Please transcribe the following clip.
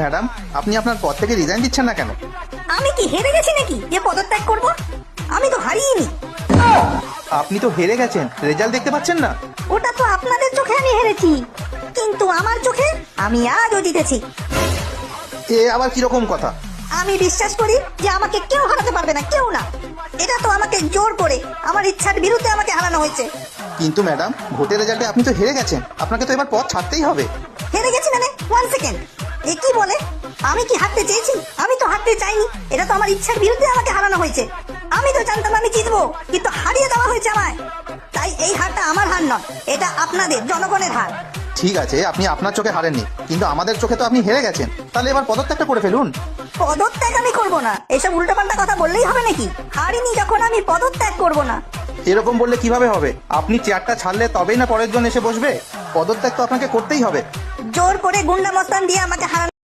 Madam, আপনি আপনার পদ থেকে রিজাইন দিচ্ছেন না কেন? আমি কি হেরে গেছি নাকি যে পদত্যাগ করব? আমি তো হারিয়েনি। আপনি তো হেরে গেছেন, রেজাল্ট দেখতে পাচ্ছেন না? ওটা তো আপনাদের চোখে আমি হেরেছি, কিন্তু আমার চোখে আমি আজও জিতেছি। এ আবার কিরকম কথা? আমি বিশ্বাস করি যে আমাকে কেউ হারাতে পারবে না, কেউ না। এটা তো আমাকে জোর করে আমার ইচ্ছার বিরুদ্ধে আমাকে হারানো হয়েছে। কিন্তু ম্যাডাম, ভোটের রেজাল্টে আপনি তো হেরে গেছেন, আপনাকে তো এবার পদ ছাড়তেই হবে। হেরে গেছি মানে? 1 সেকেন্ড, এ কি বলে? আমি কি হারতে চেয়েছি? আমি তো হারতে চাইনি। এটা তো আমার ইচ্ছার বিরুদ্ধে আমাকে হারানো হয়েছে। আমি তো জানতাম আমি জিতবো, কিন্তু হারিয়ে দেওয়া হয়েছে আমায়। তাই এই হারটা আমার হার নয়, এটা আপনাদের জনগণের হার। ঠিক আছে, আপনি আপনার চোখে হারেননি, কিন্তু আমাদের চোখে তো আপনি হেরে গেছেন। তাহলে এবার পদত্যাগটা করে ফেলুন। পদত্যাগ আমি করবো না, এসব উল্টোপাল্টা কথা বললেই হবে নাকি? হারিনি যখন আমি পদত্যাগ করবো না। এরকম বললে কিভাবে হবে? আপনি চেয়ারটা ছাড়লে তবেই না পরের জন এসে বসবে। পদত্যাগ তো আপনাকে করতেই হবে। জোর করে গুন্ডা মস্তান দিয়ে আমাকে হারানো